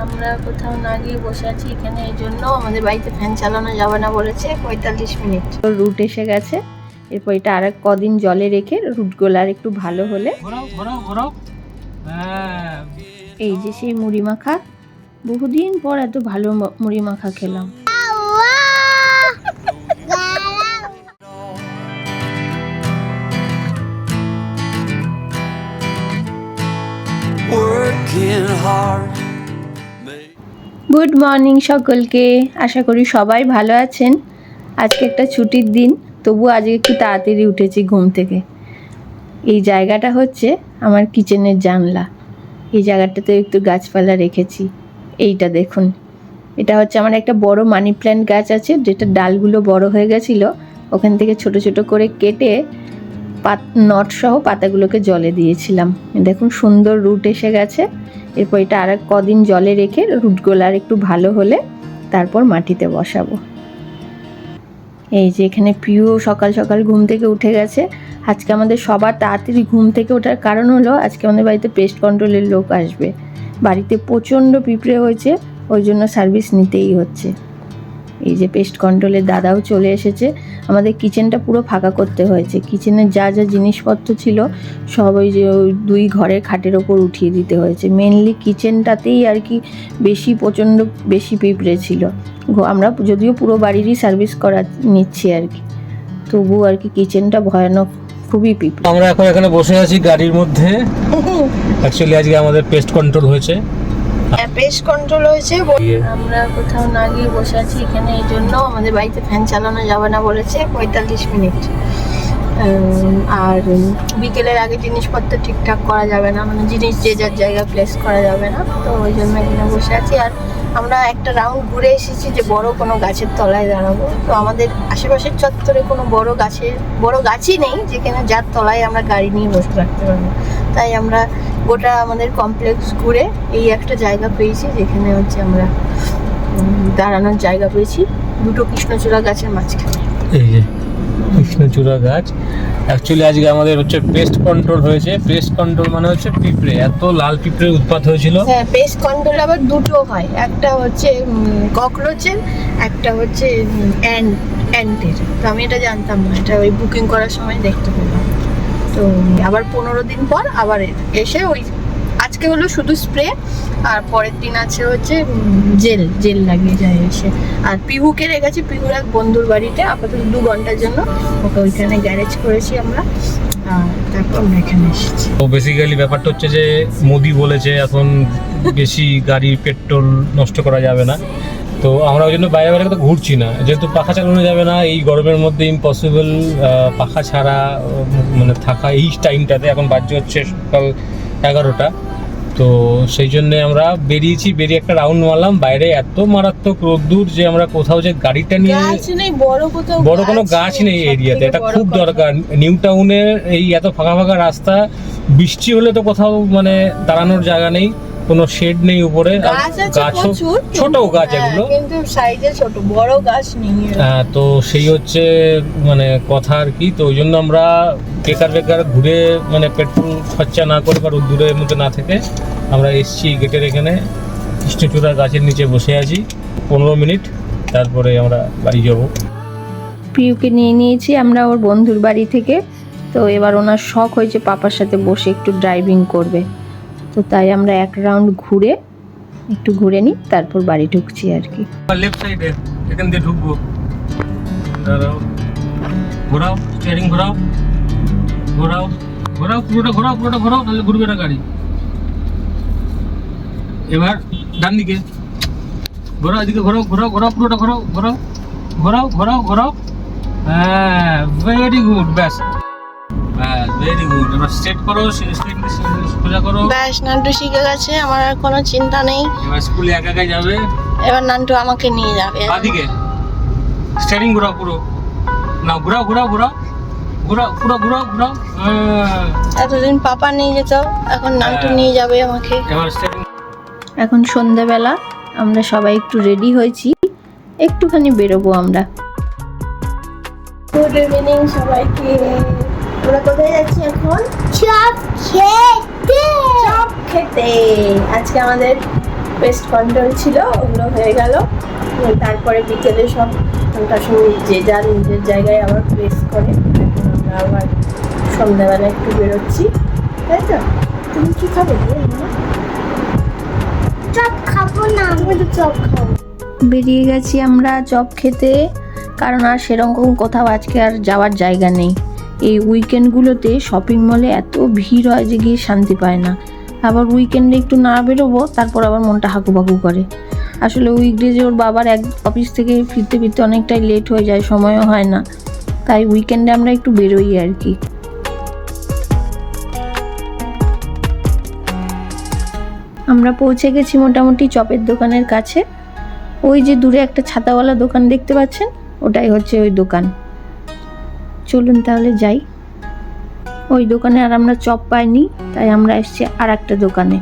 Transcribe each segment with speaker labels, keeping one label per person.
Speaker 1: আমরা কোথাও না গিয়ে বসে আছি এখানে, এই জন্য আমাদের বাড়িতে ফ্যান চালানো যাবে না বলেছে 45 মিনিট। রুট এসে গেছে, এরপর এটা আর কদিন জলে রেখে রুটগুলো আর একটু ভালো হলে এই যে সেই মুড়ি মাখা, বহুদিন পর এত ভালো মুড়ি মাখা খেলাম। গুড মর্নিং সকলকে, আশা করি সবাই ভালো আছেন। আজকে একটা ছুটির দিন, তবু আজকে একটু তাড়াতাড়ি উঠেছি ঘুম থেকে। এই জায়গাটা হচ্ছে আমার কিচেনের জানলা। এই জায়গাটাতে একটু গাছপালা রেখেছি। এইটা দেখুন, এটা হচ্ছে আমার একটা বড় মানি প্ল্যান্ট গাছ আছে, যেটা ডালগুলো বড় হয়ে গেছিলো, ওখান থেকে ছোট ছোট করে কেটে নট সহ পাতাগুলোকে জলে দিয়েছিলাম। দেখুন সুন্দর রুট এসে গেছে। এরপর এটা আর কদিন জলে রেখে রুটগুলো আর একটু ভালো হলে তারপর মাটিতে বসাবো। এই যে এখানে পিউ সকাল সকাল ঘুম থেকে উঠে গেছে। আজকে আমাদের সবার তাড়াতাড়ি ঘুম থেকে ওঠার কারণ হলো আজকে আমাদের বাড়িতে পেস্ট কন্ট্রোলের লোক আসবে। বাড়িতে প্রচণ্ড পিঁপড়ে হয়েছে, ওই জন্য সার্ভিস নিতেই হচ্ছে। এই যে পেস্ট কন্ট্রোলের দাদাও চলে এসেছে। আমাদের কিচেনটা পুরো ফাঁকা করতে হয়েছে। কিচেনের যা যা জিনিসপত্র ছিল সব ওই যে ওই দুই ঘরের খাটের ওপর উঠিয়ে দিতে হয়েছে। মেনলি কিচেনটাতেই আর কি প্রচণ্ড বেশি পিঁপড়ে ছিল। আমরা যদিও পুরো বাড়িরই সার্ভিস করা নিচ্ছি আর কি, তবু আর কি কিচেনটা ভয়ানক, খুবই পিঁপড়ে।
Speaker 2: আমরা এখন এখানে বসে আছি গাড়ির মধ্যে। অ্যাকচুয়ালি আজকে আমাদের পেস্ট কন্ট্রোল হয়েছে।
Speaker 1: পেস্ট কন্ট্রোল হয়েছে, আমরা কোথাও না গিয়ে বসে আছি এখানে, এই জন্য আমাদের বাড়িতে ফ্যান চালানো যাবে না বলেছে 45 মিনিট। আর বিকেলের আগে জিনিসপত্র ঠিকঠাক করা যাবে না, মানে জিনিস যে যার জায়গায় প্লেস করা যাবে না, তো ওই জন্য এখানে বসে আছি। আর আমরা একটা রাউন্ড ঘুরে এসেছি যে বড় কোনো গাছের তলায় দাঁড়াবো। তো আমাদের আশেপাশের চত্বরে কোনো বড় গাছই নেই যেখানে যার তলায় আমরা গাড়ি নিয়ে বসে রাখতে পারবো। তাই আমরা গোটা আমাদের কমপ্লেক্স ঘুরে এই একটা জায়গা পেয়েছি যেখানে হচ্ছে আমরা দাঁড়ানোর জায়গা পেয়েছি, দুটো কৃষ্ণচূড়া গাছের মাঝখানে।
Speaker 2: এই যে কৃষ্ণচূড়া গাছ। অ্যাকচুয়ালি আজকে আমাদের হচ্ছে পেস্ট কন্ট্রোল হয়েছে। পেস্ট কন্ট্রোল মানে হচ্ছে পিঁপড়ে, এত লাল পিঁপড়ের উৎপাত হয়েছিল।
Speaker 1: হ্যাঁ, পেস্ট কন্ট্রোল আবার দুটো হয়, একটা হচ্ছে ককরোচের, একটা হচ্ছে অ্যান্টের। তো আমি এটা জানতাম না, এটা ওই বুকিং করার সময় দেখতে পেলাম। তো আবার 15 দিন পর আবার এসে ওই আজকে হলো শুধু স্প্রে, আর পরের দিন আছে হচ্ছে জেল লাগিয়ে যায় এসে। আর পিহুকে রেখেছি পিহুর এক বন্ধুর বাড়িতে আপাতত 2 ঘন্টার জন্য, ওকে ওইখানে গ্যারেজ করেছি আমরা, তারপর আমরা এখানে এসেছি।
Speaker 2: তো বেসিক্যালি ব্যাপারটা হচ্ছে যে মোদি বলেছে এখন বেশি গাড়ির পেট্রোল নষ্ট করা যাবে না। তো আমরা ওই জন্য বাইরে বাইরে তো ঘুরছি না, যেহেতু পাখা চালানো যাবে না এই গরমের মধ্যে, ইম্পসিবল পাখা ছাড়া মানে থাকা এই টাইমটাতে। এখন বাজে হচ্ছে সকাল 11টা। তো সেই জন্য আমরা বেরিয়ে একটা রাউন্ড মারলাম। বাইরে এত মারাত্মক রোদ্দুর যে আমরা কোথাও যে গাড়িটা নিয়ে, বড় কোনো গাছ নেই এরিয়াতে, এটা খুব দরকার। নিউ টাউনের এই এত ফাঁকা ফাঁকা রাস্তা, বৃষ্টি হলে তো কোথাও মানে দাঁড়ানোর জায়গা নেই, কোনো শেড নেই উপরে, গাছও ছোট গাছ এগুলো,
Speaker 1: কিন্তু সাইজে ছোট, বড় গাছ নেই।
Speaker 2: হ্যাঁ, তো সেই হচ্ছে মানে কথা আর কি। তো ওই জন্য আমরা বেকার ঘুরে মানে পেট্রোল খরচা না করে বা দূরের মধ্যে না থেকে আমরা এসছি গেটের এখানে, কৃষ্ণচূড়া গাছের নিচে বসে আছি 15 মিনিট, তারপরে আমরা বাড়ি যাবো।
Speaker 1: প্রিয়কে নিয়ে নিয়েছি আমরা ওর বন্ধুর বাড়ি থেকে। তো এবার ওনার শখ হয়েছে পাপার সাথে বসে একটু ড্রাইভিং করবে, তো তাই আমরা এক রাউন্ড একটু ঘুরে নিই, তারপর বাড়ি ঢুকছি আর কি।
Speaker 2: লেফট সাইডে এখান দিয়ে ঢুকবো, ঘোরাও স্টিয়ারিং, ঘোরাও পুরোটা ঘোরাও, তাহলে ঘুরবে না গাড়ি। এবার ডান দিকে ঘোরাও, এদিকে ঘোরাও পুরোটা ঘোরাও। হ্যাঁ, ভেরি গুড, ব্যাস ভেরি গুড। এবার স্ট্রেট করো, সোজা করো।
Speaker 1: ব্যাস, নান্টু শিখে গেছে, আমার আর কোনো চিন্তা নেই।
Speaker 2: এবার স্কুলে একা যাবে।
Speaker 1: এবার নান্টু আমাকে নিয়ে যাবে।
Speaker 2: বাদিকে স্টিয়ারিং ঘোরাও পুরো, না ঘোরাও
Speaker 1: এতদিন পাপা নিয়ে যেত, এখন নান্টু নিয়ে যাবে আমাকে।
Speaker 2: এবার স্টিয়ারিং।
Speaker 1: এখন সন্ধ্যাবেলা আমরা সবাই একটু রেডি হয়েছি, একটুখানি বেরোবো আমরা। গুড ইভিনিং সবাইকে। আমরা কোথায় যাচ্ছি এখন? চপ খেতে। আজকে আমাদের পেস্ট কন্ট্রোল ছিল, ওগুলো হয়ে গেল। তারপরে বিকেলে সব ঘন্টার সময় যে যার নিজের জায়গায় আবার প্লেস করে। এখন আমরা আবার সন্ধ্যাবেলা একটু বেরোচ্ছি, তাই তো? তুমি কি খাবে?
Speaker 3: চপ খাবো না।
Speaker 1: তুমি তো চপ খাও। বেরিয়ে গেছি আমরা চপ খেতে, কারণ আর সেরকম কোথাও আজকে আর যাওয়ার জায়গা নেই। এই উইকেন্ডগুলোতে শপিং মলে এত ভিড় হয় যে গিয়ে শান্তি পায় না। আবার উইকেন্ডে একটু না বেরোবো, তারপর আবার মনটা হাকুপাকু করে। আসলে উইকডেজে ওর বাবার অফিস থেকে ফিরতে ফিরতে অনেকটাই লেট হয়ে যায়, সময়ও হয় না, তাই উইকেন্ডে আমরা একটু বেরোই আর কি। আমরা পৌঁছে গেছি মোটামুটি চপের দোকানের কাছে। ওই যে দূরে একটা ছাতাওয়ালা দোকান দেখতে পাচ্ছেন, ওটাই হচ্ছে ওই দোকান। চলুন তাহলে যাই। ওই দোকানে আর আমরা চপ পাইনি, তাই আমরা এসেছি আর একটা দোকানে,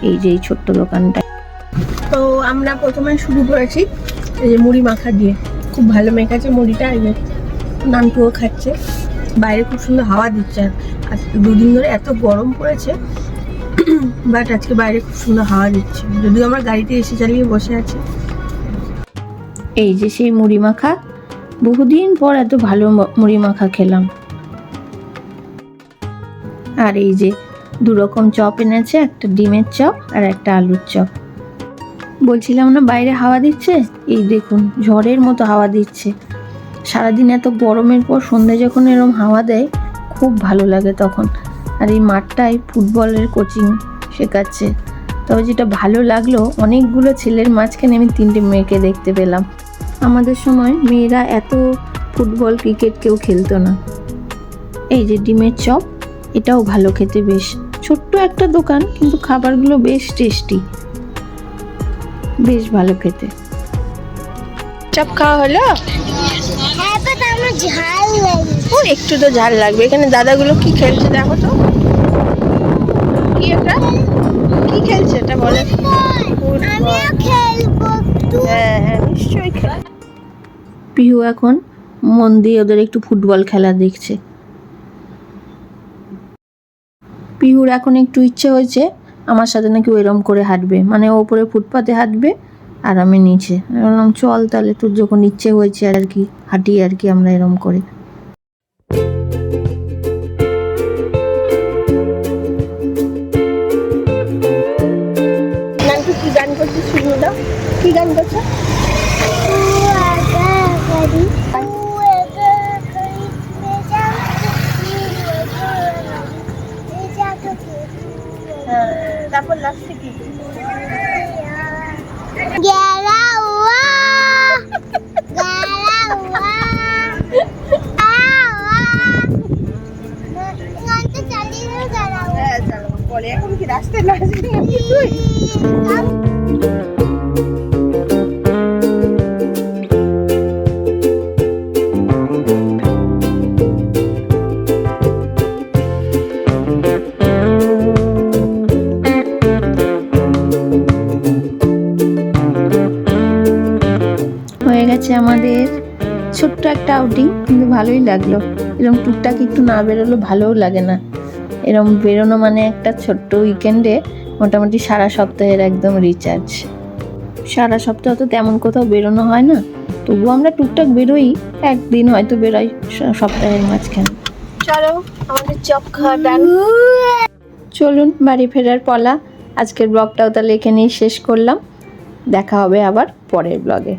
Speaker 1: এই যে এই ছোট্ট দোকানটা। তো আমরা প্রথমে শুরু করেছি এই যে মুড়ি মাখা দিয়ে। খুব ভালো মেখাচ্ছে মুড়িটা, এই যে নানটুও খাচ্ছে। বাইরে খুব সুন্দর হাওয়া দিচ্ছে, আর দুদিন ধরে এত গরম পড়েছে, বাট আজকে বাইরে খুব সুন্দর হাওয়া দিচ্ছে, যদিও আমরা গাড়িতে এসে চালিয়ে বসে আছি। এই যে সেই মুড়ি মাখা, বহুদিন পর এত ভালো মুড়ি মাখা খেলাম। আর এই যে দু রকম চপ এনেছে, একটা ডিমের চপ আর একটা আলুর চপ। বলছিলাম না বাইরে হাওয়া দিচ্ছে, এই দেখুন ঝড়ের মতো হাওয়া দিচ্ছে। সারাদিন এত গরমের পর সন্ধ্যে যখন এরকম হাওয়া দেয় খুব ভালো লাগে তখন। আর এই মাঠটায় ফুটবলের কোচিং শেখাচ্ছে। তবে যেটা ভালো লাগলো, অনেকগুলো ছেলের মাঝখানে আমি 3টে মেয়েকে দেখতে পেলাম। আমাদের সময় মেয়েরা এত ফুটবল ক্রিকেট কেউ খেলতো না। এই যে ডিমের চপ, এটাও ভালো খেতে, বেশ ছোট্ট একটা দোকান, কিন্তু খাবারগুলো বেশ টেস্টি, বেশ ভালো খেতে। চপ খাওয়া হলো?
Speaker 3: হ্যাঁ, বাট আমার ঝাল লাগে।
Speaker 1: ও একটু তো ঝাল লাগবে। এখানে দাদাগুলো কি খেলছে দেখো তো, কি এটা কি খেলছে এটা বলে?
Speaker 3: আমিও খেলবো।
Speaker 1: হ্যাঁ হ্যাঁ নিশ্চয়ই খেল। পিহু এখন মন দিয়ে ওদের একটু ফুটবল খেলা দেখছে। পিহুর এখন একটু ইচ্ছে হয়েছে আমার সাথে নাকি ওইরকম করে হাঁটবে, মানে ও উপরে ফুটপাতে হাঁটবে আর আমি নিচে। বললাম চল তাহলে, তোর যখন ইচ্ছে হয়েছে আর কি, হাঁটি আর কি আমরা এরকম করে। কি গান করছিস শুনে দাও, কি গান করছো? তারপর লাস্টে কি? বলে এখন কি রাস্তায় না হয়ে গেছে আমাদের ছোট্ট একটা আউটিং, কিন্তু ভালোই লাগলো। এরকম টুকটাক একটু না বেরোলে ভালোও লাগে না। এরকম বেরোনো মানে একটা ছোট্ট উইকেন্ডে মোটামুটি সারা সপ্তাহের একদম রিচার্জ। সারা সপ্তাহ তো তেমন কোথাও বেরোনো হয় না, তবুও আমরা টুকটাক বেরোই, একদিন হয়তো বেরোই সপ্তাহের মাঝখানে। চলো আমাদের চপ খাওয়া ডান, চলুন বাড়ি ফেরার পালা। আজকের ব্লগটাও তাহলে এখানেই শেষ করলাম, দেখা হবে আবার পরের ব্লগে।